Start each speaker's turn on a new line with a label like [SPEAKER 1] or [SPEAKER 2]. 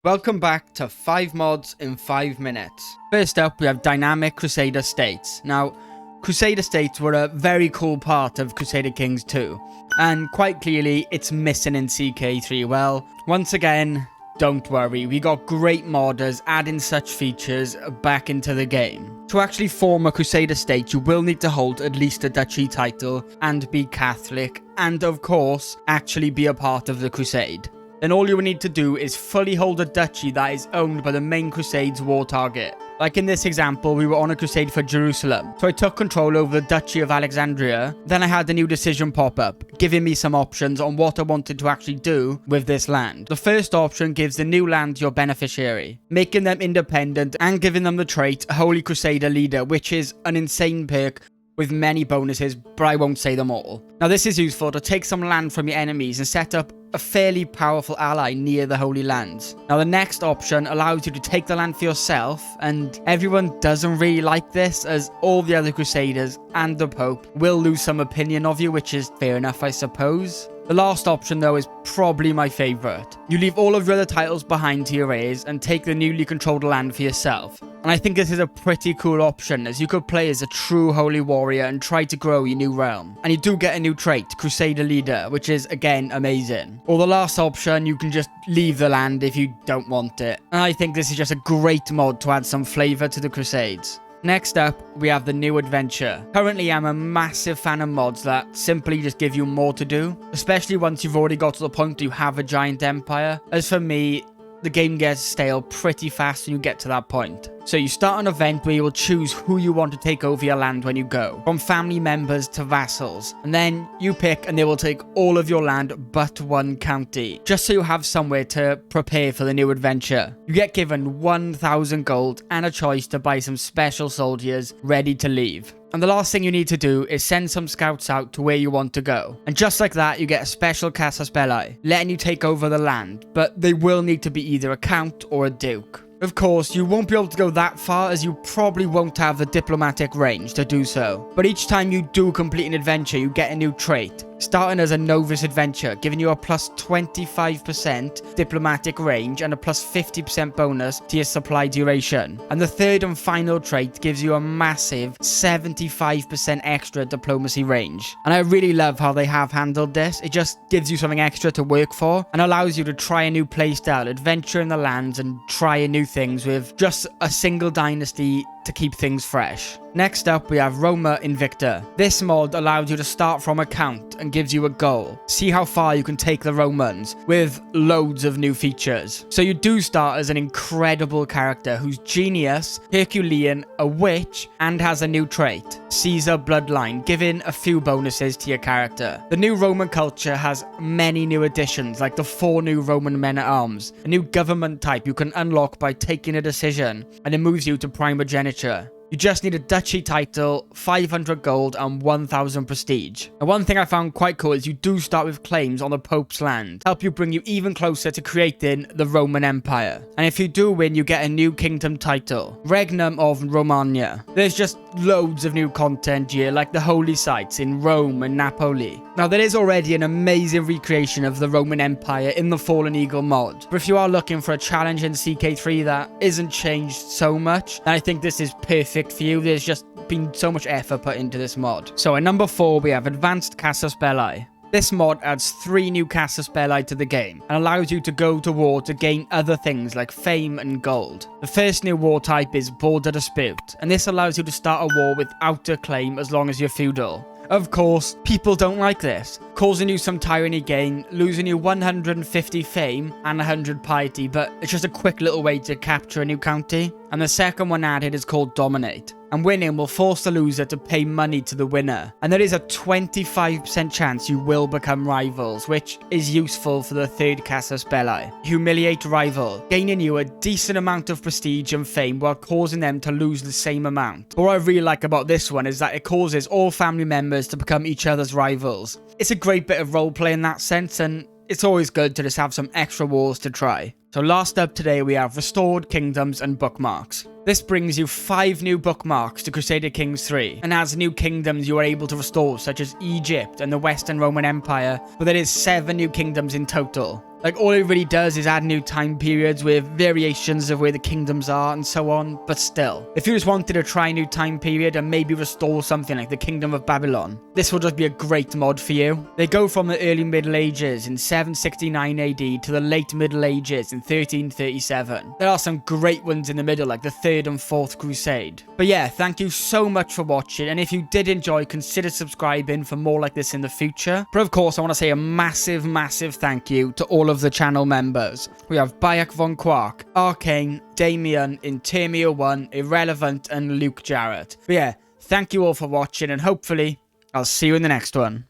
[SPEAKER 1] Welcome back to 5 mods in 5 minutes. First up, we have dynamic Crusader states. Now, Crusader states were a very cool part of Crusader Kings 2, and quite clearly, it's missing in CK3. Well, once again, don't worry, we got great modders adding such features back into the game. To actually form a Crusader state, you will need to hold at least a duchy title and be Catholic, and of course, actually be a part of the Crusade. Then all you will need to do is fully hold a duchy that is owned by the main Crusade's war target. Like in this example, we were on a crusade for Jerusalem, so I took control over the Duchy of Alexandria. Then I had a new decision pop up, giving me some options on what I wanted to actually do with this land. The first option gives the new land your beneficiary, making them independent and giving them the trait Holy Crusader Leader, which is an insane perk with many bonuses, but I won't say them all. Now this is useful to take some land from your enemies and set up a fairly powerful ally near the Holy Lands. Now the next option allows you to take the land for yourself, and everyone doesn't really like this as all the other Crusaders and the Pope will lose some opinion of you, which is fair enough, I suppose. The last option though is probably my favourite. You leave all of your other titles behind to your heirs and take the newly controlled land for yourself. And I think this is a pretty cool option, as you could play as a true holy warrior and try to grow your new realm. And you do get a new trait, Crusader Leader, which is again amazing. Or the last option, you can just leave the land if you don't want it. And I think this is just a great mod to add some flavour to the Crusades. Next up, we have the new adventure. Currently, I'm a massive fan of mods that simply just give you more to do, especially once you've already got to the point you have a giant empire. As for me, the game gets stale pretty fast when you get to that point. So you start an event where you will choose who you want to take over your land when you go, from family members to vassals, and then you pick and they will take all of your land but one county, just so you have somewhere to prepare for the new adventure. You get given 1,000 gold and a choice to buy some special soldiers ready to leave. And the last thing you need to do is send some scouts out to where you want to go. And just like that, you get a special Casus Belli, letting you take over the land, but they will need to be either a count or a duke. Of course, you won't be able to go that far as you probably won't have the diplomatic range to do so. But each time you do complete an adventure, you get a new trait. Starting as a novice adventure, giving you a plus 25% diplomatic range and a plus 50% bonus to your supply duration. And the third and final trait gives you a massive 75% extra diplomacy range. And I really love how they have handled this. It just gives you something extra to work for and allows you to try a new playstyle, adventure in the lands, and try new things with just a single dynasty to keep things fresh. Next up, we have Roma Invicta. This mod allows you to start from a count and gives you a goal. See how far you can take the Romans with loads of new features. So you do start as an incredible character who's genius, Herculean, a witch, and has a new trait, Caesar Bloodline, giving a few bonuses to your character. The new Roman culture has many new additions, like the 4 new Roman men-at-arms, a new government type you can unlock by taking a decision, and it moves you to primogeniture. You just need a duchy title, 500 gold, and 1000 prestige. And one thing I found quite cool is you do start with claims on the Pope's land, help you bring you even closer to creating the Roman Empire. And if you do win, you get a new kingdom title, Regnum of Romagna. There's just loads of new content here, like the holy sites in Rome and Napoli. Now there is already an amazing recreation of the Roman Empire in the Fallen Eagle mod, but if you are looking for a challenge in CK3 that isn't changed so much, then I think this is perfect for you. There's just been so much effort put into this mod. So at number 4, we have Advanced Casus Belli. This mod adds 3 new Casus Belli to the game and allows you to go to war to gain other things like fame and gold. The first new war type is Border Dispute, and this allows you to start a war without a claim as long as you're feudal. Of course, people don't like this, causing you some tyranny gain, losing you 150 fame and 100 piety, but it's just a quick little way to capture a new county. And the second one added is called Dominate, and winning will force the loser to pay money to the winner. And there is a 25% chance you will become rivals, which is useful for the third Casus Belli. Humiliate rival, gaining you a decent amount of prestige and fame while causing them to lose the same amount. What I really like about this one is that it causes all family members to become each other's rivals. It's a great bit of roleplay in that sense, and it's always good to just have some extra wars to try. So last up today we have Restored Kingdoms and Bookmarks. This brings you 5 new bookmarks to Crusader Kings 3, and as new kingdoms you are able to restore, such as Egypt and the Western Roman Empire, but there is 7 new kingdoms in total. Like, all it really does is add new time periods with variations of where the kingdoms are and so on, but still. If you just wanted to try a new time period and maybe restore something like the Kingdom of Babylon, this will just be a great mod for you. They go from the early Middle Ages in 769 AD to the late Middle Ages in 1337. There are some great ones in the middle, like the 3rd and 4th Crusade. But yeah, thank you so much for watching, and if you did enjoy, consider subscribing for more like this in the future. But of course, I want to say a massive thank you to all of the channel members. We have Bayek Von Quark, Arcane, Damien, Intermio 1, Irrelevant, and Luke Jarrett. But yeah, thank you all for watching, and hopefully I'll see you in the next one.